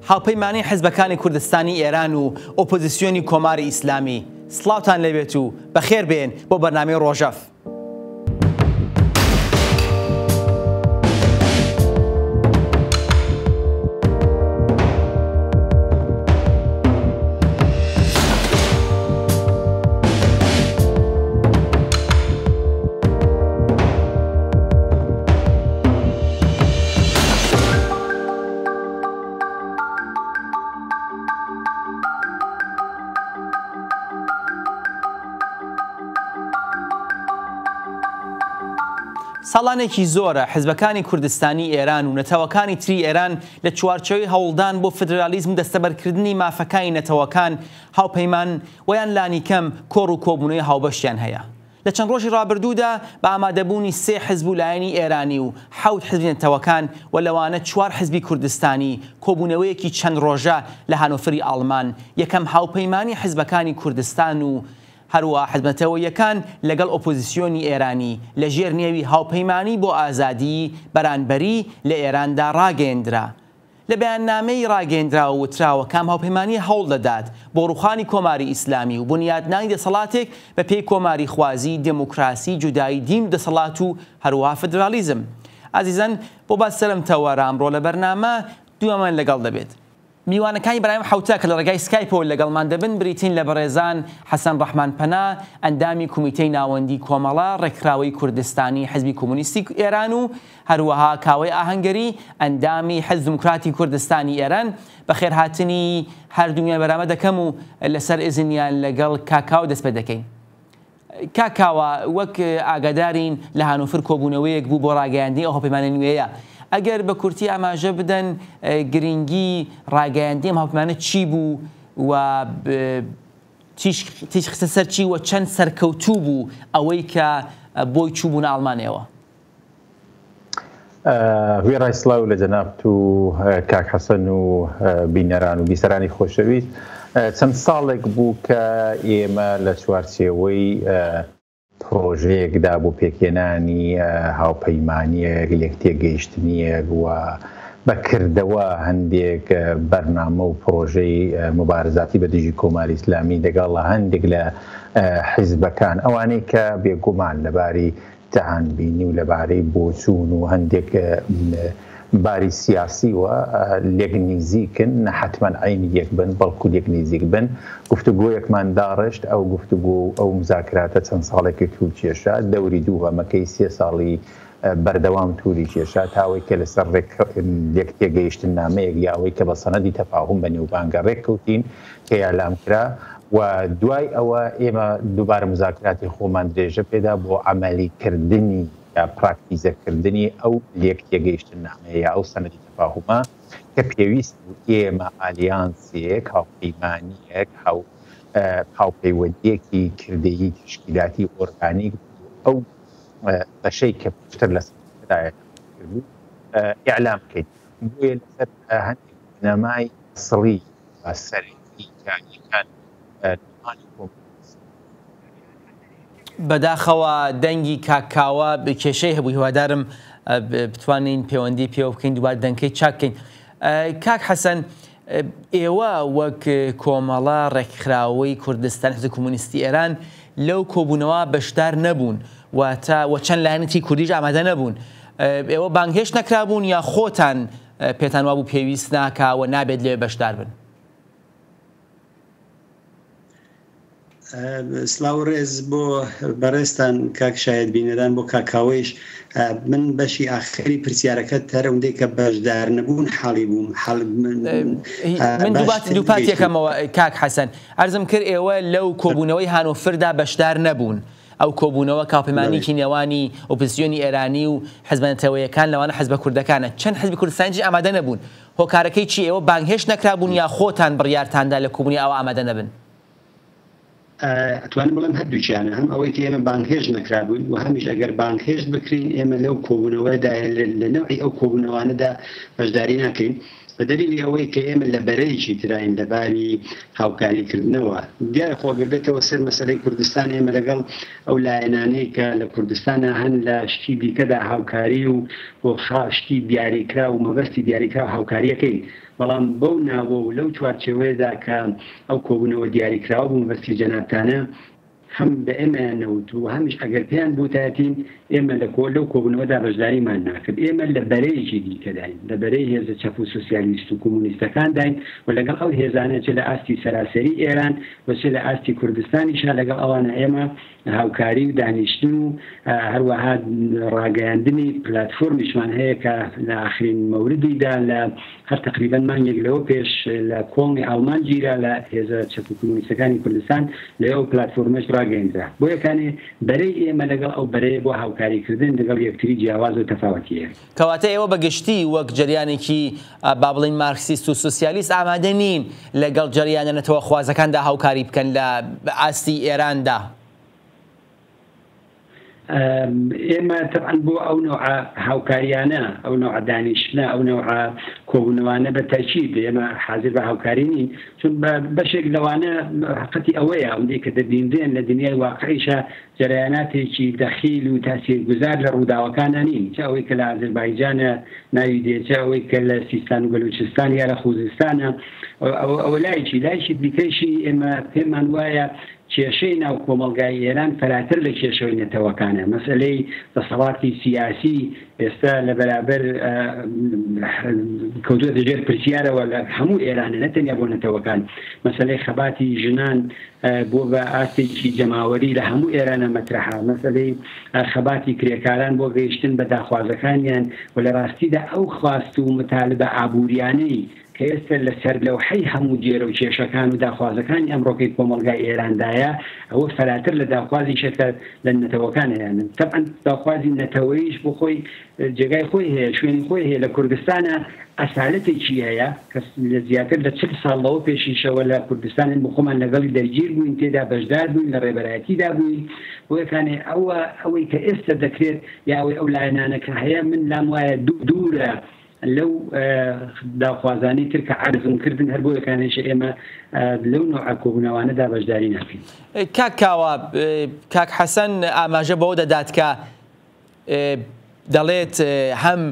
هاوپەیمانی حیزبەکانی کوردستانی ئێران و ئۆپۆزیسیۆنی کۆماری ئیسلامی سڵاوتان لەبێت و بەخێر بێن بۆ بەرنامەی ڕۆژەف. ساڵانێکی زۆرە حیزبەکانی کوردستانی ئێران و نەتەوەکانی تری ئێران لە چوارچێوەی هەوڵدان بۆ فدرالیزم و دەستەبەرکردنی مافەکانی نەتەوەکان هاوپەیمان ویان لانی کەم کۆڕ و کۆبوونەوەی هاوبەشیان هەیە. لە چەند ڕۆژی ڕابردوودا بە ئامادەبوونی 3 حیزب و لایەنی ئێرانی و 7 حیزبی نەتەوەکان و لەوانە 4 حیزبی کوردستانی کۆبوونەوەیەکی چەند ڕۆژە لە هانۆفری ئاڵمان یەکەم هاوپەیمانی حیزبەکانی کوردستان و هەروە حیزبەتەوەیەکان لەگەڵ ئۆپۆزیسیۆنی ئێرانی لە ژێر نێوی هاوپەیمانی بۆ ئازادی بەرانبەری لە ئێراندا ڕاگەیەندرا. لە بەیاننامەی ڕاگەیەندراوە وتراوە کام هاوپەیمانی هەوڵ دەدات بۆ ڕوخانی کۆماری ئیسلامی و بنیادنانی دەسەڵاتێک بە پێی کۆماری خوازی، دموکراسی، جودایی دین و دەسەڵات و هەروەها فدرالیزم. ئازیزان بۆ باس سەرمتەوە ئەمڕۆ لە بەرنامە دووەمان لەگەڵ دەبێت. میوانەکانی بەرایم حوتە کە لە ڕێگای سکایپەوە لەگەڵمان دەبن بریتین لە بەڕێزان حەسەن ڕەحمانپەنا ئەندامی کومیتەی ناوەندی کۆمەڵە ڕێکخراوەی کوردستانی حیزبی کۆمونیستی ئێران و هەروەها کاوەی ئاهەنگەری ئەندامی حیزب دموکراتی کوردستانی ئێران. بەخێر هاتنی هەردوومیان بەرامە دەکەم و لەسەر ئیزنیان لەگەڵ کاکاو دەست پێ دەکەین. کاکاوە وەک ئاگادارین لە هانوفر کۆبوونەوەیەک بوو بۆ ڕاگەیاندنی ئەو هاوپەیمانە نوێیە. ئەگەر بە کورتی ئاماژە بدەن گرنگی ڕاگەیاندنی ئەم هاوپەیمانە چی بوو و تیش خستە سەر چی و چەند سەرکەوتوو بوو ئەوەی کە بۆی چووبوون ئاڵمانیەوە؟ وی ڕایسلااو لە جەنابەت و کاک حەسەن و بینەران و بیسەرانی خۆشەویست، چەند ساڵێک بوو کە ئێمە لە چوارچێوەی پرۆژەیەکدا بۆ پێکێنانی هاوپەیمانیەک یەکتێگەیشتنیەک و بەکردەوە هەندێک بەرنامە و پرۆژەی مبارزاتی بە دژی کۆماری ئیسلامی لەگەڵ هەندێک لە حیزبەکان ئەوانەی کە بێگومان لەباری جەهانبینی و لەبارەی بۆچوون و هەندێک باری سیاسی و لێک نزیکن نەحەتمەن عینی یەک بن بەڵکو لێک نزیک بن. گفتوگۆیەکمان داڕشت ئەو گفتوگۆ ئەو مزاکراتە چەند ساڵێکی توو کێشا دەوری دوو هەمەکەی 3 ساڵی بەردەوام تووری کێشا تاوەی کە لەسەر لێک تێگەیشتن نامەیەک یاوەی کە بە سەنەدی تەفاهم بە نێوبانگە ڕێککەوتین کە یالام کرا و دوای ئەوە ئێمە دووبارە مزاکراتی خۆمان درێژە پێدا بۆ عەمەلیکردنی یا پراکتیزەکردنی ئەو لێک تێگەیشتن نامەیە یا ئەو سەنەدی تەفاهمە کە پێویست بوو ئێمە ئالیانسێک هاوپەیمانیەک هاوپەیوەندیەکی کردەیی تشکیلاتی ئۆرگانیک ئەو بەشەی کە پشتر لەسەردایە بوو ئیعلام بکەیت بۆیە لەسەر هەندێک بنەمای ئەسڵی و سەرەکی کاریەکان بەداخەوە دەنگی کاکاوە کێشەی هەبوو هیوادارم بتوانین پەیوەندی پێوە بکەین دووبار دەنگەکەی چاکەین. کاک حەسەن، ئێوە وەک کۆمەڵە ڕێکخراوەی کوردستان حیزب کۆمونیستی ئێران لەو کۆبوونەوە بەشدار نەبوون و چەند لایەنێتی کوردیش ئامادە نەبوون. ئێوە بانگهێشت نەکرابوون یا خۆتان پێتان وابوو پێویست ناکاوە نابێت لێ بەشدار بن؟ سلااو ڕێز بۆ بەڕێستان کاک شاید بینەران بۆ کاکاوەیش من بەشی ئاخری پرسیارەکەت هەر ئەوەندەی کە بەشدار نەبوون حاڵی بووم. من دووپات یەکەمەوە کاک حەسەن عەرزم کرد ئێوە لەو کۆبوونەوەی هانۆفردا بەشدار نەبوون. ئەو کۆبوونەوە کاوپەیمانیکی نێوانی ئۆپۆزیسیۆنی ئێرانی و حیزب نەتەوەیەکان لەوانە حیزبە کوردەکانە چەند حیزبی کوردستانیش ئامادە نەبوون. هۆکارەکەی چی ئێوە بانگهێشت نەکرابوون یا خۆتان بڕیارتاندا لە کۆبوونی ئەوە ئامادە نەبن؟ ئەتوانم بڵێم هەردووچیانە، هەم ئەوەی کە ئێمە بانگهێشت نەکرابووین و هەمیش ئەگەر بانگهێشت بکرین ئێمە لەو کۆبوونەوەدا لە نەوعی ئەو کۆبوونەوانەدا بەشداری ناکەین. بەدەلیلی ئەوەی کە ئێمە لە بەرەیەکی تراین لەباری هاوکاریکردنەوە دیارە خۆگە بێتەوە سەر مەسەلەی کوردستان ئێمە لەگەڵ ئەو لایەنانەی کە لە کوردستانە هەن لە شتی دیکەدا هاوکاری و بۆ شتی دیاریکرا و مەبەستی دیاریکرا و هاوکاریەکەی بەڵام بەو ناوە و لەو چوارچێوەیەدا کە ئەو کۆبوونەوە دیاریکراوە بوو مەبەستی جەنابتانە هەم بە ئێمەیانەوت و هەمیش ئەگەر پێیان بوتاتین ئێمە لەو کۆبوونەوەدا بەشداریمان ناکرد ئێمە لە بەرەیەکی دیکەداین لە بەرەی هێزە چەپ و سوسیالیست و کۆمونیستەکان داین و لەگەڵ ئەو هێزانە چ لە ئاستی سەراسەری ئێران وچ لە ئاستی کوردستانیشا لەگەڵ ئەوانە ئێمە هاوکاری و دانیشتن و هەروەها ڕاگەیاندنی پلاتفۆرمیشمان هەیە کە لە ئاخرین مەوردیدا لە هەر تقریبەن مانگێک لەوە پێش لە کۆڵی ئەڵمان گیرا لە هێزە چەپ و کۆمونیستەکانی کوردستان لە ئەو پلاتفۆرمەش ڕاگەیاندرا بۆ یەکانێ بەرەی ئێمە لەگەڵ ئەو بەرەیە بۆ هاوکاریکردن لەگەڵ یەکتری جیاواز و تەفاوەتیە کەواتە ئێوە بەگشتی وەک جریانێکی با بڵین مارکسیست و سوسیالیست ئامادە نین لەگەڵ جریانە نەتەوە خوازەکاندا هاوکاری بکەن لە ئاستی ئێراندا ئێمە طبعاً بۆ ئەو نوع هاوکاریانە ئەو نوع دانیشتنە ئەو نوع کۆبوونەوانە بە تاکید ئێمە حاضر بە هاوکاری نین چون بەشێک لەوانە حقەتی ئەوەیە ئەوەی کە دەبیندرێن لە دنیای واقعیشە جەرایاناتێکی دەخیل و تاثیرگوزار لە ڕووداوەکانە نین چ ئەوەی کە لە ئازەربایجانە ناوی دێت چ ئەوەی کە لە سیستان و بەلوچستان یا لە خوزستانە ئەوە لایشی دیکەیشی ئێمە پێمان وایە کێشەی ناو کۆمەلگای ئێران فەراتر لە کێشەوەی نەتەوەکانە مەسەلەی دەسەڵاتی سیاسی ئێستا لە بەرابەر کەوتووە دەژێر پرسیارەوە لە هەموو ئێرانە نەتەنیا بۆ نەتەوەکان مەسەلەی خەباتی ژنان بۆ بە ئاستێکی جەماوەری لە هەموو ئێرانە مەترەحا مەسەلەی خەباتی کرێکاران بۆ گەیشتن بە داخوازەکانیان و لە ڕاستیدا ئەو خواست و متالبە ئابووریانەی کە ئێستا لەسەر لەوحەی هەموو جێرە و کێشەکان و داخوازەکانی ئەمڕۆکەی کۆمەلگای ئێراندایە ئەوە فەراتر لە داخوازی شەکە لە نەتەوەکانیانن طبعاً داخوازی نەتەوەیش بۆ خۆی جێگای خۆی هەیە شوێنی خۆی هەیە لە کوردستانە ئەسالەتێکی هەیە کە لە زیاتر لە 40 ساڵەوە پێشیشەوە لە کوردستان بۆ خۆمان لەگەڵی دەرگیر بووین تێدا بەشدار بووین لە ڕێبەرایەتیدا بووین بۆ یەکانێ ئەوەی کە ئێستا دەکرێت یا ئەو لایەنانە کە هەیە من لام وایە دوورە لەو داخوازانی تر کە عرضم کردن هەر بۆ یەکانێش ئێمە لەو نوع کۆبوونەوانەدا بەشداری ناکەین. کاک حەسەن ئاماژە بەوە دەدات کە دەڵێت هەم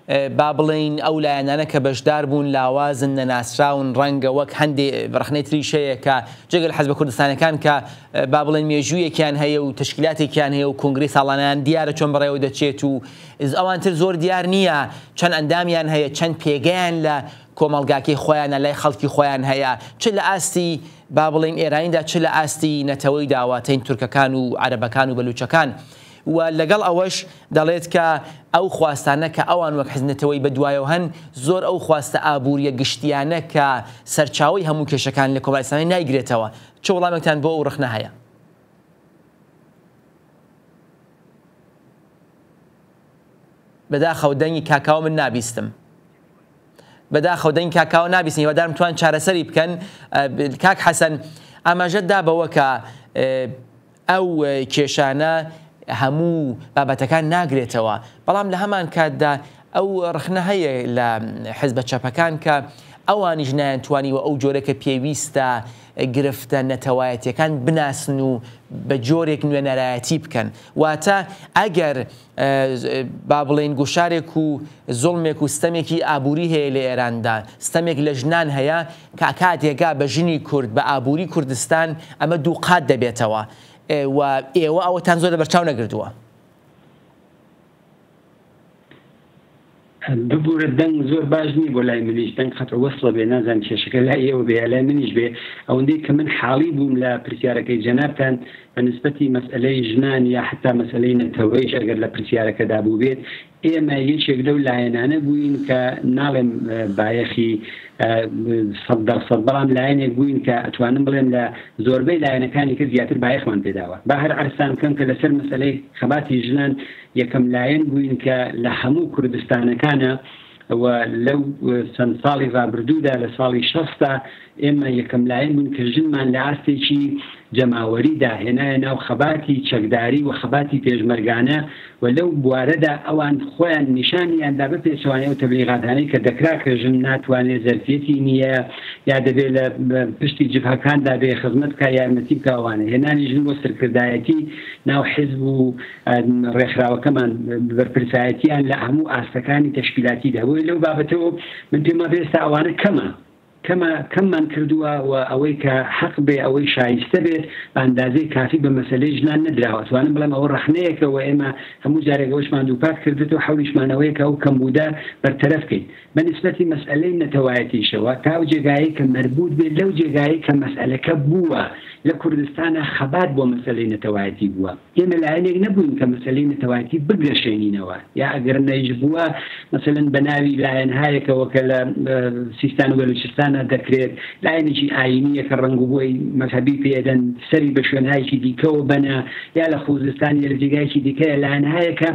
با بڵین ئەو لایەنانە کە بەشدار بوون لاوازن نەناسراون ڕەنگە وەک هەندێک بڕخنەی تریشەیە کە جێگەل حەزب کوردستانەکان کە با بڵین مێژوویەکیان هەیە و تشکیلاتێکیان هەیە و کۆنگری ساڵانیان دیارە چۆن بەڕێوە دەچێت و ئەوانتر زۆر دیار نییە چەند ئەندامیان هەیە چەند پێگەیان لە کۆمەڵگاکەی خۆیانە لای خەڵکی خۆیان هەیە چ لە ئاستی با بڵین ئێرانیدا چ لە ئاستی نەتەوەی داواتەین تورکەکان و عەرەبەکان و بەلوچەکان و لەگەڵ ئەوەش دەڵێت کە ئەو خواستانە کە ئەوان وەک حزنەتەوەی بەدوایەوە هەن زۆر ئەو خواستە ئابووریە گشتیانە کە سەرچاوی هەموو کێشەکان لە کۆمەڵگەی ئیسلامی نایگرێتەوە چ وەڵامێکتان بۆ ئەو ڕخنە هەیە؟ بەداخەو دەنگی کاکاو من نابیستم بەداخەو دەنگی کاکاو نابیستنی هیوادارم توان چارەسەری بکەن. کاک حەسەن ئاماژەت دا بەوە کە ئەو کێشانە هەموو بابەتەکان ناگرێتەوە بەڵام لە هەمان کاتدا ئەو ڕخنە هەیە لە حزبە چەپەکان کە ئەوانیش نایانتوانیوە ئەو جۆرەکە پێویستە گرفتە نەتەوایەتیەکان بناسن و بە جۆرێک نوێنەرایەتی بکەن واتە ئەگەر با بڵێن گوشارێک و زوڵمێک و ستەمێکی ئابووری هەیە لە ئێراندا ستەمێک لە ژنان هەیە کە کاتێکا بە ژنی کورد بە ئابووری کوردستان ئەمە دوو قات دەبێتەوە و ئێوە ئەوەتان زۆر لە بەرچاو نەگردووە. ببوورە دەنگ زۆر باش نی بۆ لای منیش دەنگ خەتە وەسڵە بێ نازان کێشەکە لای ئێوە بێ لای منیش بێ ئەوەندەی کە من حاڵی بووم لە پرسیارەکەی جەنابتان بە نسبەتی مەسئلەی ژنان یا حتا مەسئلەی نەتەوەیش ئەگەر لە پرسیارەکەدا بوو بێت ئێمە یەکێک لەو لایەنانە بووین کە ناڵێم بایەخی 100% بەڵام لایەنێک بووین کە ئەتوانم بڵێم لە زۆربەی لایەنەکانی کە زیاتر بایەخمان پێداوە با هەر عرسان بکەم کە لەسەر مەسئلەی خەباتی ژنان یەکەم لایەن بووین کە لە هەموو کوردستانەکانە لەو چەند ساڵی ڕابردوودا لە ساڵی 60 ئێمە یەکەم لایەن بوون کە ژنمان لە ئاستێکی جەماوەریدا هێنایە ناو خەباتی چەکداری و خەباتی پێشمەرگانە و لەو بوارەدا ئەوان خۆیان نیشانیاندا بە پێچوانەی و تەبلیغاتانەی کە دەکرا کە ژن ناتوانێت زەرفێتی نییە یا دەبێت لە پشتی جبهەکاندا بێ خزمەت کا یارمەتی بکەوانە هێنانی ژن بۆ سەرکردایەتی ناو حیزب و ڕێکخراوەکەمان بەرپرسایەتیان لە هەموو ئاستەکانی تەشکیلاتیدا بۆی لەو بابەتەوە من پێما پێستا ئەوانە کەممان کردووە و ئەوەی کە حەق بێ ئەوەی شایستە بێت بە ئەندازەی کافی بە مەسەلەی ژنان نەدراوە توانم بڵێم ئەوە ڕەخنەیەکەوە ئێمە هەموو جارێکەوەشمان دووپات کردێتەوە حەولیشمانەوەیەکە ئەو کەمبوودا بەرتەرەف بکەین بە نسبەتی مەسئلەی نەتەوایەتیشەوە تاو جێگایی کە مربوط بێت لەو جێگایی کە مەسئلەکە بووە لە کوردستانە خەبات بۆ مەسەلەی نەتەوایەتی بووە ئێمە لایەنێک نەبووین کە مەسەلەی نەتەوایەتی بگەشێنینەوە یا ئەگەر نەیج بووە مەسەلەن بە ناوی لایەنهایەکەوە کە لە سیستان و بەلوچستانە دەکرێت لایەنێکی ئاینیە کە ڕەنگوبووی مەذهبی پێدەن سەری بە شوێنهایەکی دیکەوە بەنە یا لە خوزستان یا لە جێگایکی دیکەیە لایەنهایەکە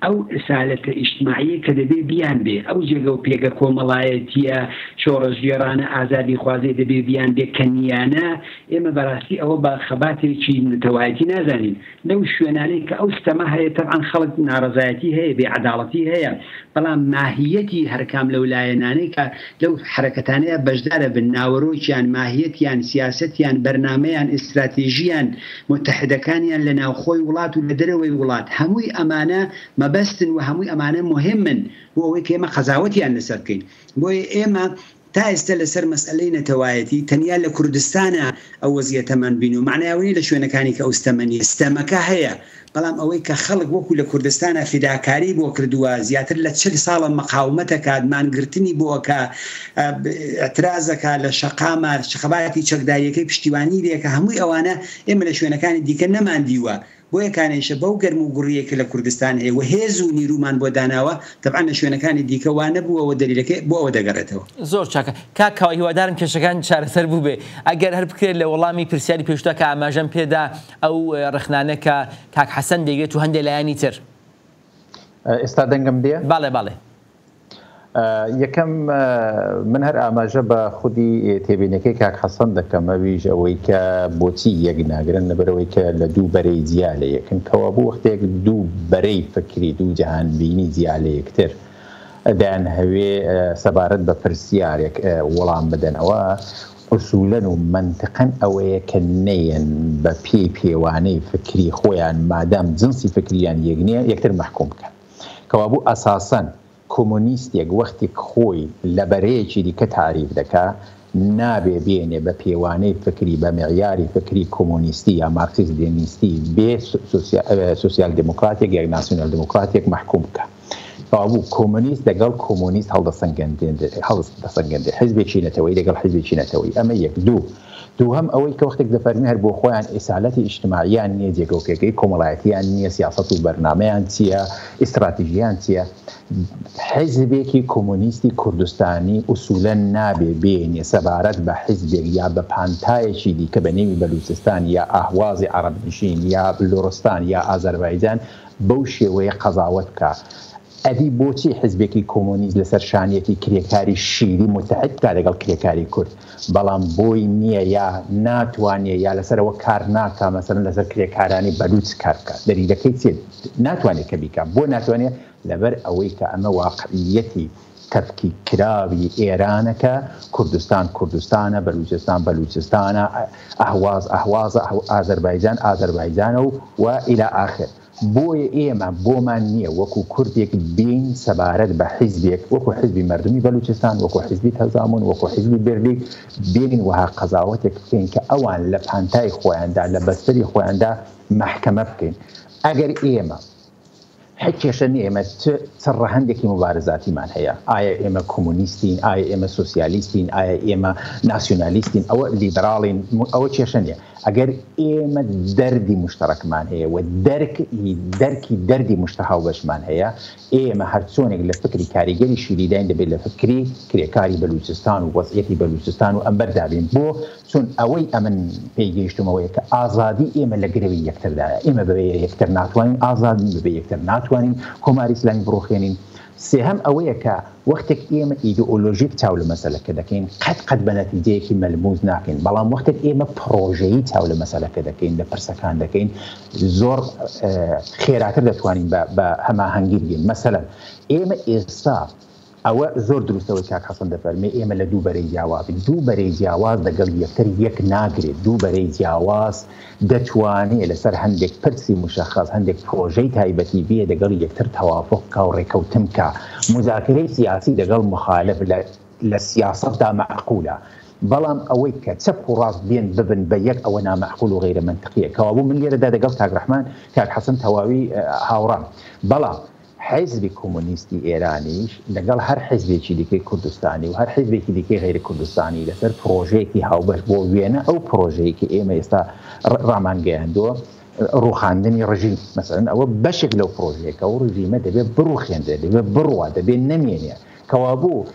ئەو ئسالەتە ئیجتماعی کە دەبێ بیان بێ ئەو جێگە و پێگە کۆمەڵایەتیە شۆڕەژێرانە ئازادی خوازێ دەبێ بیان بێ کەنیانە ئێمە بەڕاستی ئەوە بە خەباتێکی نەتەوایەتی نازانین لەو شوێنانەی کە ئەو ستەمە هەیە تەبعاً خەڵک ناڕەزایەتی هەیە بێعەداڵەتی هەیە بەڵام ماهیەتی هەرکام لەو لایەنانەی کە لەو حرەکەتانەیە بەشدارە بن ناوەڕۆکیان ماهیەتیان سیاسەتیان بەرنامەیان ئستراتێژیان متحدەکانیان لە ناوخۆی وڵات و لە دەرەوەی وڵات هەمووی ئەمانە مەبەستن و هەمووی ئەمانە مهمن بۆ ئەوەی کە ئێمە قەزاوەتیان لەسەر بکەین بۆیە ئێمە تا ئێستا لەسەر مەسئلەی نەتەوایەتی تەنیا لە کوردستانە ئەو وەزیەتەمان بین و معناوی لە شوێنەکانی کە ئەو ستەمەنی ستەمەکە هەیە بەڵام ئەوەی کە خەڵک وەکو لە کوردستانە فیداکاری بۆ کردووە زیاتر لە 40 ساڵە مەقاومەتە کاتمانگرتنی بۆکە ئەترازەکە لە شەقامە شەخەباتی چەکداریەکەی پشتیوانی لێکە هەمووی ئەوانە ئێمە لە شوێنەکانی دیکە نەماندیوە بۆ یەکانێشە بەو گەرم و گوڕیەکە لە کوردستان هەیە و هێز و نیرومان بۆ داناوە تەبعاً لە شوێنەکانی دیکە وانە بووەوە دەلیلەکەی بۆ ئەوە دەگەڕێتەوە زۆر چاکە کاکەوە هیوادارم کێشەکان چارەسەر بوو بێ ئەگەر هەر بکرێت لە وەڵامی پرسیاری پێشتە کە ئاماژەم پێدا ئەو ڕخنانەکە کاک حەسەن دەیگێت و هەندێک لایانی تر ئێستا دەنگم دێ باڵێ یەکەم من هەر ئاماژە بە خودی تێبینەکەی کاک حەسەن دەکەم ئەویش ئەوەی کە بۆچی یەک ناگرن لەبەرەوەی کە لە دوو بەرەی جیا لە یەکن کەوا بوو وەختێک دوو بەرەی فکری دوو جەهانبینی جیا لە یەکتر دایان هەوێ سەبارەت بە پرسیارێک وەڵام بدەنەوە ئوسوولەن و منتقەن ئەوەیە کە نەیەن بە پێوانەی فکری خۆیان مادام جنسی فکریان یەک نییە یەکتر مەحکوم بکەن کەوا بوو ئەساسەن کۆمۆنیستێک وەختی خۆی لە بەرەیەکی دیکە تعریف دەکا نابێ بێنێ بە پێوانەی فکری بە معیاری فکری کۆمۆنیستی یا مارکسیست لێنیستی بێ سوسیال دموکراتێک یاک ناسیۆنال دموکراتێک مەحکوم بکە بوو کۆمۆنیست لەگەڵ کۆمۆنیست هەڵدەسەنگەندێ حیزبێکی نەتەوەی لەگەڵ حیزبێکی نەتەوەی ئەمە یەک دوو هەم ئەوەی کە وەختێک دەفەرمی هەر بۆ خۆیان ئیسالەتی ئیجتیماعیان نییە جێگە و پێگەی کۆمەڵایەتیان نییە سیاسەت و بەرنامەیان چییە ئیستراتیژیان چییە حیزبێکی کۆمۆنیستی کوردستانی ئوسوولەن نابێ بێنێ سەبارەت بە حیزبێک یا بە پانتایەکی دیکە بە نێوی بەلوچستان یا ئاهوازی عەرەبنشین یا لۆڕستان یا ئازەربایجان بەو شێوەیە قەزاوت بکە ئەدی بۆچی حزبێکی کۆمۆنیست لەسەر شانیەتی کرێکاری شیری متحد کا لەگەڵ کرێکاری کورد بەڵام بۆی نییە یا ناتوانێت یا لەسەرەوە کار ناکە مەسەڵەن لەسەر کرێکارانی بەلوچ کار بکە دەلیلەکەی چێت ناتوانێت کە بیکە بۆ ناتوانێت لەبەر ئەوەی کە ئەمە واقعیەتی تەفکی کراوی ئێرانەکە کوردستانە بەلوچستانە ئەهوازە ئازەربایجانە و ئیلا ئاخر بۆیە ئێمە بۆمان نییە وەکو کوردێک بین سەبارەت بە حیزبێک وەکو حیزبی مردمی بەلوچستان وەکو حیزبی تەزامون وەکو حیزبی بێرلی بێنین وها قەزاوەتێک بکەین کە ئەوان لە پانتای خۆیاندا لە بەستەری خۆیاندا محکەمە بکەین ئەگەر ئێمە هیچ کێشە نیە ئێمە چ ڕەهەندێکی مبارزاتیمان هەیە ئایا ئێمە کۆمۆنیستین ئایا ئێمە سۆسیالیستین ئایا ئێمە ناسیۆنالیستین ئەوە لیبراڵین ئەوە کێشە نیە ئەگەر ئێمە دەردی مشتەڕەکمان هەیە و دەرکی دەردی مشتەهاو بەشمان هەیە ئێمە هەرچۆنێک لە فکری کاریگەری شیریداین دەبێت لە فکری کرێکاری بەلوچستان و وەزعیەتی بەلوچستان و ئەم بەردابین بۆ چون ئەوەی ئەمن پێیگەیشتمەوەیە کە ئازادی ئێمە لە گرەوی یەکتردایە ئێمە بەبێ یەکتر ناتوانین ئازادی بەبێ یەکتر ناتوانین کۆماری ئیسلامی بڕۆخێنین سێهەم ئەوەیە کە وەختێک ئێمە ئیدئۆلۆژیک چاو لە مەسەلەکە دەکەین قەت بە نەتیجەیەکی مەلموس ناکەین بەڵام وەختێک ئێمە پرۆژەیی چاو لە مەسەلەکە دەکەین لە پرسەکان دەکەین زۆر خێراتر دەتوانین بە هەماهەنگی بگەین مەسەلەن ئێمە ئێستا ئەوە زۆر دروستەوەی کاک حەسەن دەفەرمێ ئێمە لە دوو بەرەی جیاوازین دوو بەرەی جیاواز لەگەڵ یەکتر یەک ناگرێت دوو بەرەی جیاواز دەتوانێت لەسەر هەندێک پرسی مشخص هەندێک پرۆژەی تایبەتی بێ لەگەڵ یەکتر تەوافق کا و ڕێکەوتم کا مذاکرەی سیاسی لەگەڵ مخالف لە سیاسەتدا معقولە بەڵام ئەوەی کە چەپ و ڕاست بێن ببن بە یەک ئەوە نامەعقول و غیرە منطقیە کەوابوو من لێرەدا دەگەڵ کاک ڕەحمان کاک حەسەن تەواوی هاوڕام بەڵام حیزبی کۆمۆنیستی ئێرانیش لەگەڵ هەر حیزبێکی دیکەی کوردستانی و هەر حیزبێکی دیکەی غیری کوردستانی لەسەر پرۆژەیەکی هاوبەش بۆ وێنە ئەو پرۆژەیەکی ئێمە ئێستا ڕامانگەیاندووە ڕوخاندنی ڕژیم مەسەلەن ئەوە بەشێک لەو پرۆژەیەکە و ڕژیمە دەبێت بڕوخێندرێ دەبێت بڕوە دەبێت نەمێنێ کەوابوو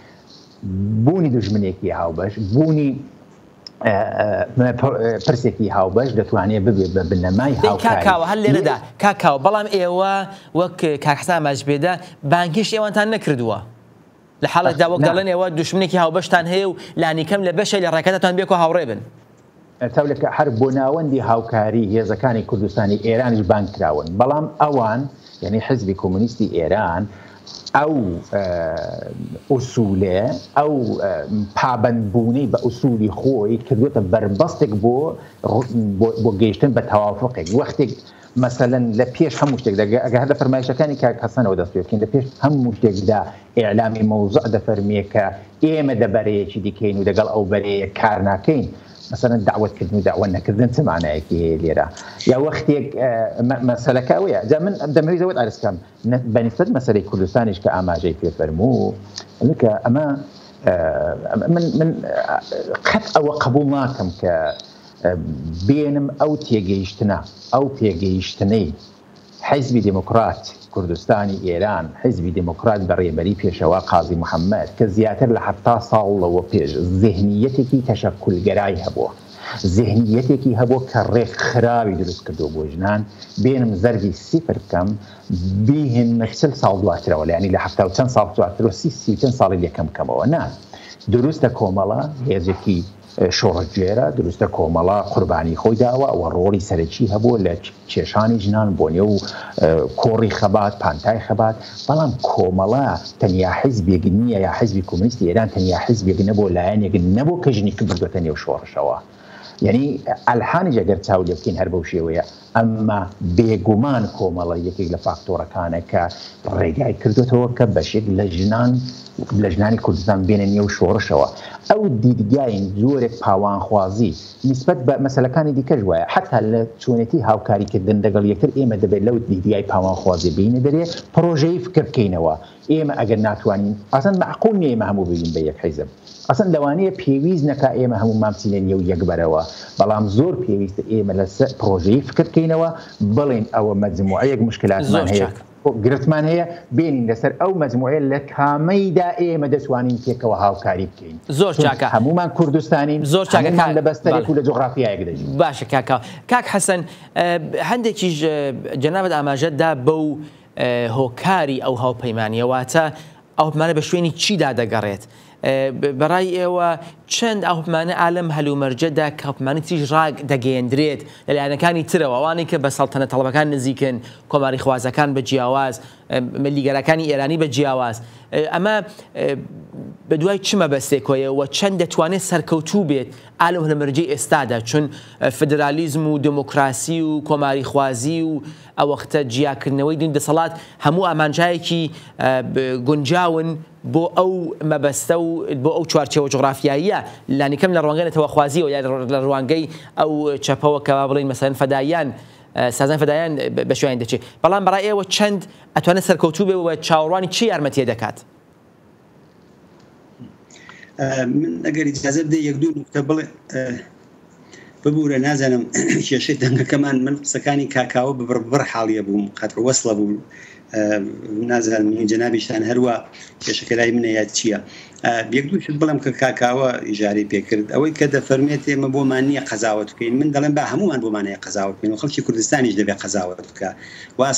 بوونی دژمنێکی هاوبەش بوونی پرسێکی هاوبەش دەتوانێت ببێت بە بنەمای کاکاوە هەر لێرەدا کاکاوە بەڵام ئێوە وەک کاک حەسەن ئاماژبێدا بانگیش ئێوەتان نەکردووە لە حاڵێکدا وەک دەڵێن ئێوە دوژمنێکی هاوبەشتان هەیە و لانیکەم لە بەشێ لە ڕێکەکەتان بێک و هاوڕێ بن تاولەکە هەر بۆ ناوەندی هاوکاری هێزەکانی کوردستانی ئێرانیش بانگ کراون بەڵام ئەوان یعنی حیزبی کۆمۆنیستی ئێران ئەو ئوسولێ ئەو پابەندبوونەی بە ئوسولی خۆی کردوێتە بەربەستێک بۆ گەیشتن بە تەوافقێک وەختێک مەسەلەن لە پێش هەموو شتێک ئەگەر لە فەرمایشەکانی کاک حەسەنەوە دەست پێ بکەین لە پێش هەموو شتێکدا ئیعلامی مەوزوع دەفەرمێ کە ئێمە دەبەرەیەکی دیکەین و لەگەڵ ئەو بەرەیە کار ناکەین مثلا دعوتکردن و داوا نەکردن چ معنایەکی لێرە یا وەختێک مەسەلەکە ئەوەیە جا من دەمەوێت ئارسکەم بەنسبەت مەسەلەی کوردستانیش کە ئاماژەی پێ فەرموو کە ئەمە من قەت ئەوە قبوڵ ناکەم کە بێنم ئەو تێگەیشتنە ئەو پێگەیشتنەی حیزبی دموکرات کوردستانی ئێران حیزبی دموکرات بەڕێبەری پێشەوە قازی محەممەد کە زیاتر لە 70 ساڵەوە پێش ذهنیەتێکی تەشەکولگەرای هەبووە ذهنیەتێکی هەبوو کە ڕێک خراوی دروست کردو بۆ ژنان بێنم زەربی سیفر بکەم بیهێنمە 40 ساڵ دواترەوە ینی لە 70 چەند ساڵ دواترەوە 30 چەند ساڵی یەکەم کەمەوە نا دروستە کۆمەڵە هێزێکی شۆڕەجێرە دروستە کۆمەڵە قوربانی خۆی داوە ئەوە ڕۆڵی سەرەکی هەبوو لە کێشانی ژنان بۆ نێو کۆڕی خەبات پانتای خەبات بەڵام کۆمەڵە تەنیا حیزبێک نییە یا حیزبی کۆمۆنیستی ئێران تەنیا حیزبێک نەبوو لایەنێک نەبوو کە ژنی بردوێتە نێو شۆڕشەوە یعنی ئەلحانیش ئەگەر چاو لێ بکەین هەر بەو شێوەیە ئەمما بێگومان کۆمەڵە یەکێک لە فاکتۆرەکانە کە ڕێگای کردوێتەوە کە بەشێک لە ژنانی کوردستان بێنە نێو شۆڕشەوە ئەو دیدگاین زۆرێک پاوانخوازی نسبەت بە مەسەلەکانی دیکەش وایە حتا لە چۆنێتی هاوکاریکردن لەگەڵ یەکتر ئێمە دەبێت لەو دیدگای پاوانخوازی بینە دەرێ پرۆژەی فکر بکەینەوە ئێمە ئەگەر ناتوانین ئاسان معقول نیە ئێمە هەموو ببین بە یەک حیزب ئەسن لەوانەیە پێویست نەکا ئێمە هەموو مامچینە نێو یەکبەرەوە بەڵام زۆر پێویستە ئێمە لە پرۆژەی فکر بکەینەوە بڵێن ئەوە مەجموعەیەک مشکلاتمان هەیە گرتمان هەیە بێنین لەسەر ئەو مەجموعەیە لە کامەیدا ئێمە دەتوانین پێکەوە هاوکاری بکەین زۆر چاکە هەمومان کوردستانین زۆر چاکە لە بەستەرێک و لە جوغرافیایەک دەژین باشە کاک حەسەن هەندێکیش جەنابەت ئاماژەتدا بەو هۆکاری ئەو هاوپەیمانیەواتە ئەو هەڵمانە بە شوێنی چیدا دەگەڕێت بەڕای ئێوە چەند ئەوپمانە ئالەم هەلومەرجەدا کەپمانی تریش ڕاگ دەگەیەندرێت لەلایەنەکانی ترەوە ئەوانەی کە بە سەڵتەنە تەڵەبەکان نزیکن کۆماری خوازەکان بە جیاواز لیگەرەکانی ئێرانی بە جیاواز ئەمە بە دوای چمە بەستێکۆیە و چەند دەتوانێت سەرکەوتوو بێت ئالەم هەلومەرجەی ئێستادا چون فدرالیزم و دموکراسی و کۆماری خوازی و ئەوەختە جیاکردنەوەی دین دەسەڵات هەموو ئامانجایەکی گونجاون بۆ ئەو مەبەستە و بۆ ئەو چوارچێوە جغرافیاییە لانیکەم لە ڕوانگەی نەتەوەخوازیەوە یا لە ڕوانگەی ئەو چەپەوە کە بڵین مەسەلەن فەداییان سازان فەدایان بە شوێن دەچێت بەڵام بەڕای ئێوە چەند ئەتوانێت سەرکەوتوو بێ و چاوەڕوانی چی یارمەتیە دەکات؟ من ئەگەر ئیجازە بدەیت یەک دوو نوکتە بڵێ ببوورە نازانم کێشەی دەنگەکەمان من قسەکانی کاکاوە ببڕ حاڵیە بووم قەتر وەسڵە بوو نازانم جەنابیشتان هەروە کێشەکەلای منەیە چییە یەک دووشت بڵم کە کاکاوە ئیژاری پێکرد ئەوەی کە دەفەرمێت ئێمە بۆمان نییە قەزاوت بکەین من دەڵێن با هەمومان بۆمانەیە قەزاوت بکەین و خەڵکی کوردستانیش دەبێت قەزاوت بکە واز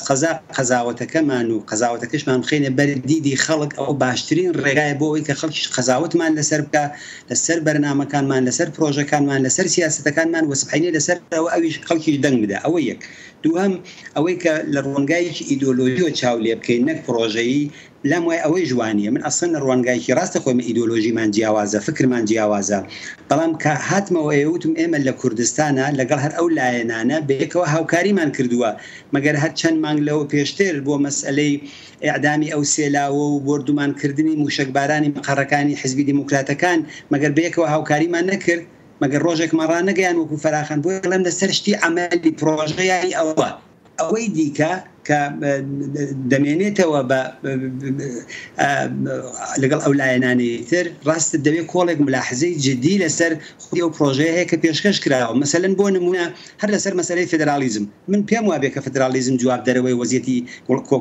قەزاوەتەکەمان و قەزاوەتەکەشمان بخەینە بەر دیدی خەڵک ئەو باشترین ڕێگایە بۆ ئەوەی کە خەڵکیش قەزاوتمان لەسەر بکە لەسەر بەرنامەکانمان لەسەر پرۆژەکانمان لەسەر سیاسەتەکانمان وەسبحینێ لەسەر ئەویش خەڵکیش دەنگ بدە ئەوە یەک دووەم ئەوەی کە لە ڕوانگایکی ئیدۆلۆژیۆ چاو لێ بکەین نەک پرۆژەیی لام وای ئەوەی جوانیە من ئەسڵ لە ڕوانگایکی ڕاستە خۆمە ئیدۆلۆژیمان جیاوازە فکرمان جیاوازە بەڵام کە هاتمەوە ئێوتم ئێمە لە کوردستانە لەگەڵ هەر ئەو لایەنانە بەیەکەوە هاوکاریمان کردووە مەگەر هەر چەند مانگ لەوە پێشتر بۆ مەسئلەی ئیعدامی ئەو سێلاوە و بردومانکردنی موشکبارانی مەقەڕەکانی حزبی دیموکراتەکان مەگەر بەیەکەوە هاوکاریمان نەکرد مەگەر ڕۆژێکمان ڕانەگەیان وەکو فەراخەن بۆ لەم لەسەر شتی عەمەلی پرۆژەیانی ئەوەی دیکە کە دەمێنێتەوە بە لەگەڵ ئەو لایەنانەی تر ڕاستە دەوێت کۆڵێک ملاحزەی جدی لەسەر خودی ئەو پرۆژەیە هەیە کە پێشکەش کراوە مەسەلەن بۆ نمونە هەر لەسەر مەسەلەی فدرالیزم من پێم وابێت کە فدرالیزم جواب دەرەوەی وەزیەتی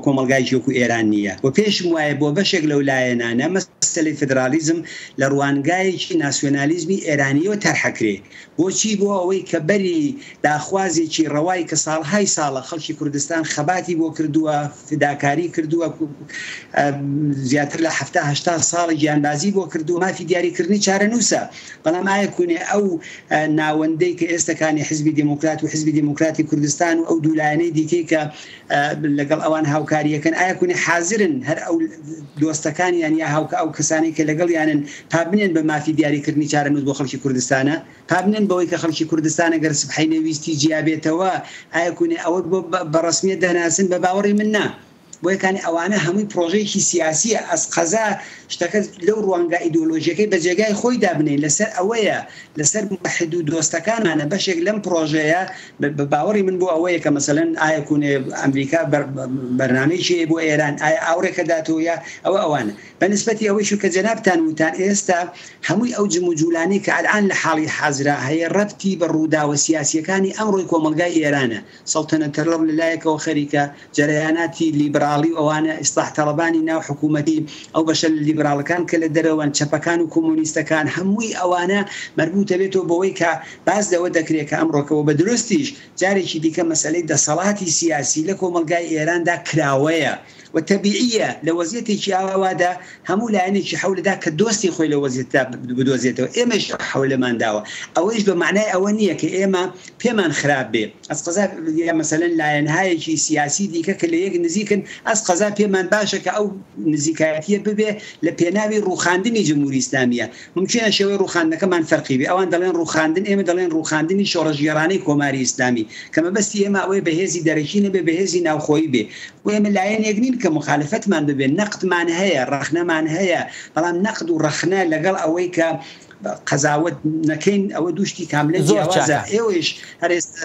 کۆمەلگایکی وەکو ئێران نییە و پێشم وایە بۆ بەشێک لەو لایەنانە مەسەلەی فدرالیزم لە ڕوانگایەکی ناسیۆنالیزمی ئێرانیەوە تەرحەکرێ بۆچی بۆ ئەوەی کە بەری داخوازێکی ڕەوای کە ساڵهای ساڵە خەڵکی کوردستان خەباتی بۆ کردووە فداکاری کردووە زیاتر لە 70 ساڵی گیانبازی بۆ کردو مافی دیاریکردنی چارەنووسە بەڵام ئایەکوونێ ئەو ناوەندەی کە ئێستاکانی حزبی دیموکرات و حزبی دیموکراتی کوردستان و ئەو دوولایەنەی دیکەی کە لەگەڵ ئەوان هاوکاریەکەن ئایەکوونێ حازرن هەر ئەو دۆستەکانیان یا هاوکە ئەو کەسانی کە لەگەڵ یانن پابنێن بە مافی دیاریکردنی چارەنووس بۆ خەڵکی کوردستانە پابنێن بەوەی کە خەڵکی کوردستانە گەر سبحەینە ویستی جیابێتەوە ئایەکوونێ ئەوە بە ڕسمیەت دەناسن بە باوەڕی من نا بۆ یەکانی ئەوانە هەمووی پرۆژەیەکی سیاسیە ئەس قەزا شتەکە لەو ڕوانگە ئیدۆلۆژیەکەی بە جێگای خۆی دابنین لەسەر ئەوەیە لەسەر محدود و دۆستەکانمانە بەشێک لەم پرۆژەیە بە باوەڕی من بۆ ئەوەیە کە مەسەلەن ئایەکوونێ ئەمریکا بەرنامەیەکی بۆ ئێران ئایا ئاوڕێکە داتۆیە ئەوانە بەنسبەتی ئەوەی کە جەنابتان وتان ئێستا هەمووی ئەو جموجولانی کە ئەلان لە حاڵی حازرا هەیە ڕەبتی بە ڕووداوە سیاسیەکانی ئەمڕۆی کۆمەلگای ئێرانە سەڵتەنە تەرڵ لەلایەکەوە خەریکە جەرەیاناتی لیبرالی ئەوانە ئیسلاح تەڵەبانی ناو حکوومەتی ئەو بەشە لیبراڵەکان کە لە دەرەوەن چەپەکان و کۆمۆنیستەکان هەمووی ئەوانە مربوطە بێتەوە بەوەی کە باز لەوە دەکرێت کە ئەمڕۆکەوە بە درستیش جارێکی دیکە مەسەلەی دەسەڵاتی سیاسی لە کۆمەلگای ئێراندا کراوەیە و تەبیعیە لە وەزیەتێکی ئاوادا هەموو لایەنێکی حەولدا کە دۆستی خۆی لە وەزیەتدا بدۆزێتەوە ئێمەش حەولەمان داوە ئەوەیش بە معنای ئەوە نییە کە ئێمە پێمان خراپ بێ ئەس قەزا مەسەلەن لایەنهایەکی سیاسی دیکە کە لە یەک نزیکن ئەس قەزا پێمان باشە کە ئەو نزیکایەتیە ببێ لە پێناوی ڕووخاندنی جمهوری ئیسلامیە ممکنە شێوەی ڕووخاندنەکەمان فەرقی بێ ئەوان دەڵێن ڕووخاندن ئێمە دەڵێن ڕووخاندنی شۆڕەژگێڕانەی کۆماری ئیسلامی کە مەبەستی ئێمە ئەوەی بەهێزی دەرەکی نەبێ بەهێزی ناوخۆیی بێ و ئێمە لایەنێک نین کە مخالفتمان ببێ نەقدمان هەیە ڕەخنەمان هەیە بەڵام نەقد و ڕەخنە لەگەڵ ئەوەی کە قەزاوت نەکەین ئەوە دوشتی کاملە جیاوازە ئێوەش هەرێستا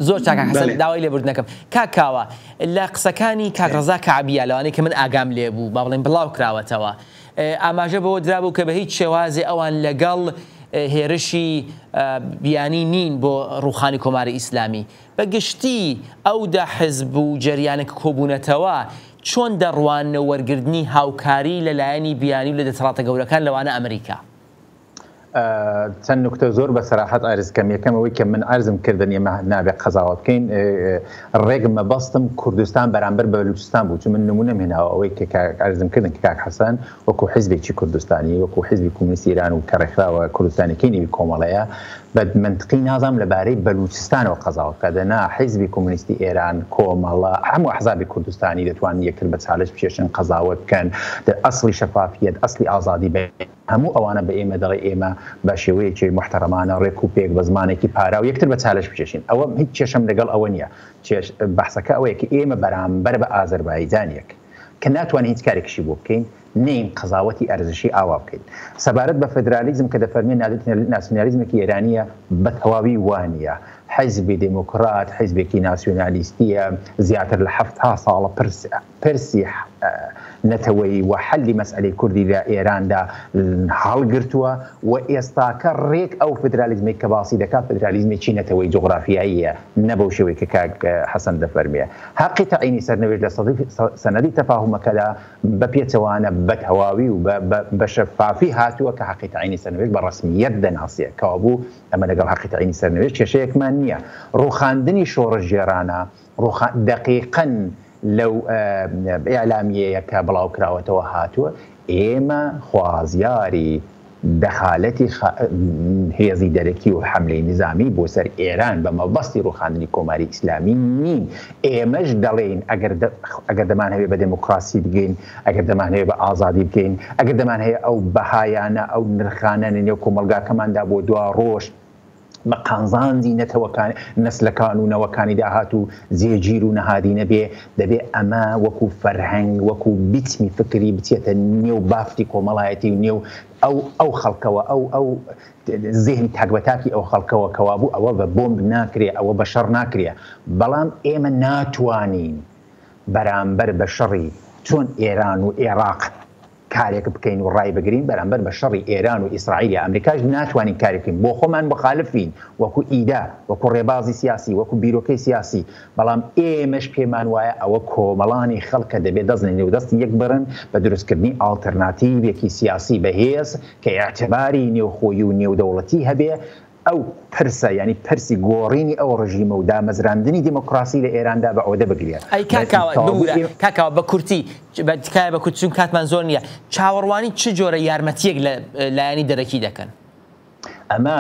زۆر چاکە حەسەن داوای لێبوردنەکەم کاکاوە لە قسەکانی کاکڕەزا کەعەبیە لەوانەیە کە من ئاگام لێ بوو با بڵێن بڵاو کراوەتەوە ئاماژە بەوە درابوو کە بە هیچ شێوازێ ئەوان لەگەڵ هێرشی بیانی نین بۆ ڕووخانی کۆماری ئیسلامی بەگشتی ئەودا حزب و جەریانێک کۆبوونەتەوە چۆن دەڕوانە وەرگردنی هاوکاری لەلایەنی بیانی و لە دەسەڵاتە گەورەکان لەوانە ئەمریکا چەند نکتە زۆر بە سەراحەت ئارزکەم یەکەمەوەی کە من ئارزم کردن ئێمە نابێت قەزاوت بکەین ڕێگم مەبەستم کوردستان بەرامبەر بە بەلوچستان بوو چون من نمونەم هێناوە ئەوەی کە ئارزم کردن کە کاک حەسەن وەکو حیزبێکی کوردستانی وەکو حیزبی کۆمونیستی ئیران و کە ڕێکخراوە کوردستانیەکەی نێوی کۆمەڵەیە بە منطقی نازام لەبارەی بەلوچستانەوە قەزاوت کە دەنا حیزبی کۆمونیستی ئێران کۆمەڵە هەموو ئەحزابی کوردستانی دەتوانن یەکتر بە چالش بکێشن قەزاوت بکەن ئەسڵی شەفافیەت ئەسڵی ئازادی بێ هەموو ئەوانە بە ئێمە دەڵێ ئێمە بە شێوەیەکی محتەرەمانە ڕێک و پێک بە زمانێکی پارا و یەکتر بە چالش بکێشین ئەوە هیچ کێشەم لەگەڵ ئەوە نییە بەحسەکە ئەوەیە کە ئێمە بەرامبەر بە ئازەربایجانێک کە ناتوانین هیچ کارێکشی بۆ بکەین نین قەزاوەتی ئەرزشی ئاوا بکەین سەبارەت بە فدرالیزم کە دەفەرمێن ناسیۆنالیزمێکی ئێرانیە بە تەواوی وانە حیزبی دموکرات حیزبێکی ناسیۆنالیستیە زیاتر لە 70 ساڵە پرسی نەتەوەی و حەلی مەسئلەی کوردی لە ئێراندا هەڵگرتووە و ئێستاکە ڕێک ئەو فدرالیزمی کە باسی دەکات فدرالیزمێکی نەتەوەی جغرافیاییە نەبەو شێوەی کە کاک حەسەن دەفەرمێ حەقی تەعینی سەرنوێژ لە سەنەدی تەفاهومەکەدا بە پێچەوانە بە تەواوی و بە شەفافی هاتووە کە حەقی تەعینی سەرنوێژ بە ڕسمیەت دەناسێت کەوا بوو ئەمە لەگەڵ حەقی تەعینی سەرنوێژ کێشەیەکمان نییە ڕوخاندنی شۆڕژێرانە دقیقاً لەو ئیعلامیەیە کە بڵاو کراوەتەوە هاتووە ئێمە خوازیاری دەخالەتی هێزی دەرەکی و حملەی نظامی بۆ سەر ئێران بە مەبەستی ڕوخاندنی کۆماری ئیسلامی نین ئێمەش دەڵێن ئەگەر دەمان هەیە بە دموکراسی بگەین ئەگەر دەمان هەیە بە ئازادی بکەین ئەگەر دەمان هەیە ئەو بەهایانە ئەو نرخانە نێو کۆمەلگاکەماندا بۆ دوا ڕۆژ بە قانزانجی نەتەوەکان نەسلەکان و نەوەکانی داهات و زێگیر و نەهادی نەبێ دەبێ ئەمە وەکو فەرهەنگ وەکو بیتمی فکری بچێتە نێو بافتی کۆمەڵایەتی و نێو ئەو خەڵکەوە ئەو زێهنی تاکبەتاکی ئەو خەڵکەوە کەوا بوو ئەوە بە بۆمب ناکرێ ئەوە بە شەڕ ناکرێ بەڵام ئێمە ناتوانین بەرامبەر بە شەڕی چۆن ئێران و عێراق کارێک بکەین و ڕای بگرین بەرامبەر بە شەڕی ئێران و ئیسرائیل یا ئەمریکاش ناتوانین کارێکین بۆ خۆمان مخالفین وەکو ئیدا وەکو ڕێبازی سیاسی وەکو بیرۆکەی سیاسی بەڵام ئێمەش پێمان وایە ئەوە کۆمەڵانی خەڵکە دەبێت دەستنێ و دەستی یەک برن بە دروستکردنی ئالتەرناتیڤێکی سیاسی بەهێز کە ئاعتباری نێوخۆیی و نێودەوڵەتی هەبێ ئەو پرسە ینی پرسی گۆڕینی ئەو ڕژیمە و دامەزراندنی دیموکراسی لە ئێراندا بە ئەوەدە بگرێت کاکاوە بە کورتی تکایە بە کورتچون کاتمان زۆر نییە چاوەڕوانی چ جۆرە یارمەتیەک لە لایەنی دەرەکی دەکەن ئەمە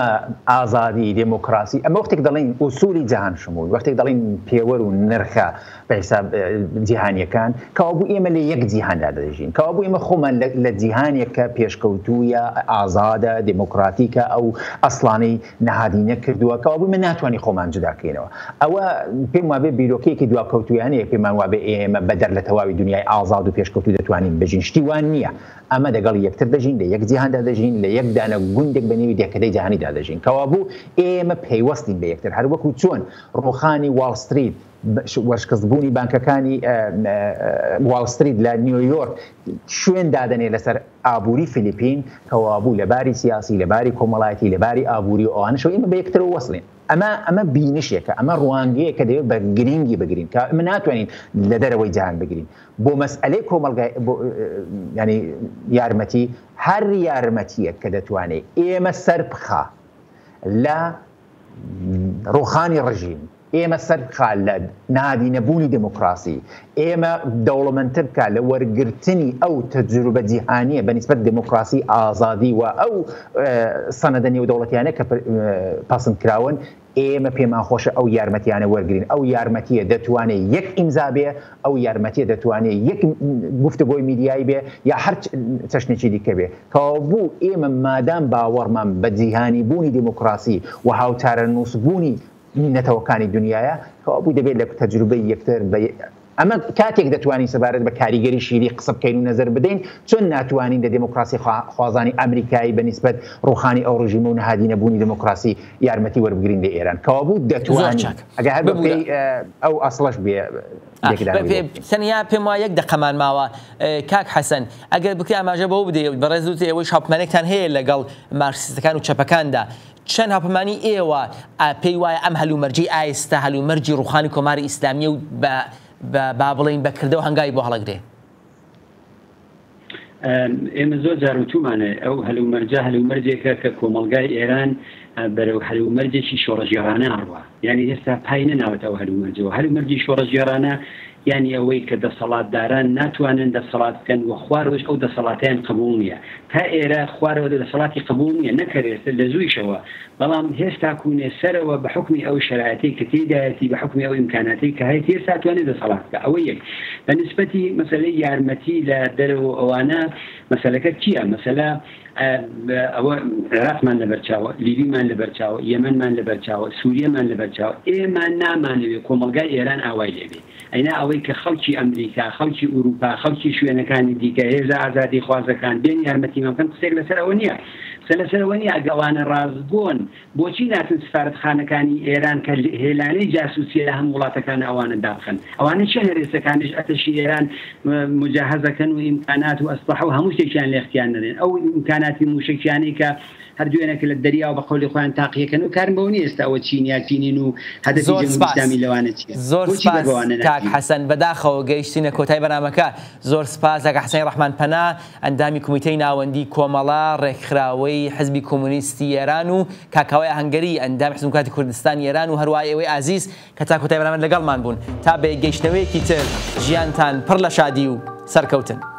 ئازادی دموکراسی ئەمە وەختێک دەڵێن ئوسولی جیهان شمول وەختێک دەڵێن پێوەر و نرخە بە حساب جیهانیەکان کەوا بوو ئێمە لە یەک جیهاندا دەژین کەوا بوو ئێمە خۆمان لە جیهانێکە پێشکەوتوویە ئازادە دموکراتیکە ئەو ئەسڵانەی نەهادینە کردووە کەوا بوو من ناتوانانی خۆمان جوداکەینەوە ئەوە پێم وابێ بیرۆکەیەکی دواکەوتویانەیە پێمان وابێ ئێمە بەدەر لە تەواوی دنیای ئازاد و پێشکەوتو دەتوانین بژین شتیوان نییە ئەمە دەگەڵ یەکتر دەژین لە یەک جیهاندا دەژین لە یەک دانە گوندێک بەنێوی دەکەدەی جیهانیدا دەژین کەوا بوو ئێمە پەیوەستین بە یەکتر هەر وەکو چۆن ڕۆخانی واڵ ستریت وەشکەستبوونی بانکەکانی واڵ ستریت لە نیویۆرک شوێن دادنێ لەسەر ئابووری فیلیپین کەوا بوو لەباری سیاسی لەباری کۆمەڵایەتی لەباری ئابووری و ئەوانەشەوە ئێمە بە یەکترەوە وەسڵین ئەمە بینشێکە ئەمە ڕوانگەیە کە دەوێت بە گرنگی بگرین کە من ناتوانین لە دەرەوەی جیهان بگرین بۆ مەسئلەی کۆمەلگای ینی یارمەتی هەر یارمەتیەک کە دەتوانێت ئێمە سەربخا لە ڕوخانی ڕژیم ئێمە سەربخا لە نادینەبوونی دموکراسی ئێمە دەوڵەمەندتر بکە لە وەرگرتنی ئەو تەجروبە جیهانیە بەنسبەت دموکراسی ئازادی و ئەو سەنەدە نێودەوڵەتیانە کە پەسەند کراون ئێمە پێمان خۆشە ئەو یارمەتیانە وەرگرین ئەو یارمەتیە دەتوانێت یەک ئیمزا بێ ئەو یارمەتیە دەتوانێت یەک گفتگۆی میدیایی بێ یا هەر چەشنێکی دیکە بێ کەوا بوو ئێمە مادام باوەڕمان بە جیهانی بوونی دموکراسی و هاوتارە نووسبوونی نەتەوەکانی دنیاە کەوا بوو دەبێت لە تەجروبەی یەکتر ئەمە کاتێک دەتوانین سەبارەت بە کاریگەری شیری قسە بکەین و نەزەر بدەین چۆن ناتوانین لە دموکراسی خوازانی ئەمریکایی بەنسبەت ڕوخانی ئەو ڕژیمە و نەهادینەبوونی دموکراسی یارمەتی وەربگرین لە ئێران کەوا بوو دەتوانین ئەگەر هەر ئەو ئەسڵەش بێ سەنیا پێم وایە یەک دەقەمان ماوە کاک حەسەن ئەگەر بکری ئاماژە بەوە بدەیت بەڕێزوت ئێوەی هاوپەمانێکتان هەیە لەگەڵ مارکسیستەکان و چەپەکاندا چەند هاوپەمانی ئێوە پێی وایە ئەم هەلومەرجی ئایستا هەلومەرجی ڕوخانی کۆماری ئیسلامیە و با بڵین بەکردەوە هەنگاوی بۆ هەڵەگرێ ئێمە زۆر جاروتومانە ئەو هەلومەرجێکە کە کۆمەلگای ئێران بەرەو هەلومەرجێکی شۆڕەژێرانە هەڕوە یعنی ئێستا پای نەناوێتەوە هەلومەرجەوە هەلومەرجی شۆڕەژێرانە یعنی ئەوەی کە دەسەڵاتداران ناتوانن دەسەڵات بکەن و خوارەوەش ئەو دەسەڵاتیان قبول نییە تا ئێرە خوارەوە دەسەڵاتی قبول نییە نەکەرێتە لە زوویشەوە بەڵام هێستا کوونێ سەرەوە بە حکمی ئەو شرایەتی کە تێدایەتی بە حکمی ئەو ئیمکاناتی کە هەیە هێستا توانێت دەسەڵات بکە ئەوە یەک بە نسبەتی مەسەلەی یارمەتی لە دەرەوە ئەوانە مەسەلەکە چییە مەسەلە ئەوە عێراقمان لەبەرچاوە لیبیمان لەبەرچاوە یەمەنمان لەبەرچاوە سووریەمان لەبەرچاوە ئێمە نامانەوێت کۆمەلگای ئێران ئاوای لێبێ ئەینا ئەوەی کە خەڵکی ئەمریکا خەڵکی ئوروپا خەڵکی شوێنەکانی دیکە هێزە ئازادی خوازەکان بێن یارمەتیمان بکەن قسێک لەسەر ئەوە نییە سەلەسەرەوەنی ئەگەوانە ڕازبوون بۆچی ناتن سفارەتخانەکانی ئێران کە هێلانەی جاسووسی لە هەم وڵاتەکان ئەوانە داخن ئەوانە چه هێرێسەکانش ئەتەشی ئێران مجاهزەکەن و ئیمکانات و ئەسلحە و هەموو شتێکیان لە اختیار نەدەن ئەو ئیمکاناتی موشکیانەی کە هەردووێنێک لە دەریا و بە قەولی خۆیان تاقیەکەن و کارم بەو نیە ئێستا ئەوە چینیا چینین و هەدەفی جەمهوری ئیسلامی لەوانە چییە زۆر سپاس کاک حەسەن بەداخەوە گەیشتینە کۆتای بەرنامەکە زۆر سپاس کاک حەسەنی ڕەحمانپەنا ئەندامی کۆمیتەی ناوەندی کۆمەڵا ڕێکخراوەی حزبی کۆمونیستی ئێران و کاکاوای هەنگەری ئەندامی حزب دموکراتی کوردستانی ئێران و هەروای ئێوەی ئازیز کە تا کۆتای بەرنامە لەگەڵمان بوون تا بە گەیشتنەوەیەکی تر ژیانتان پڕ لە شادی و سەرکەوتن.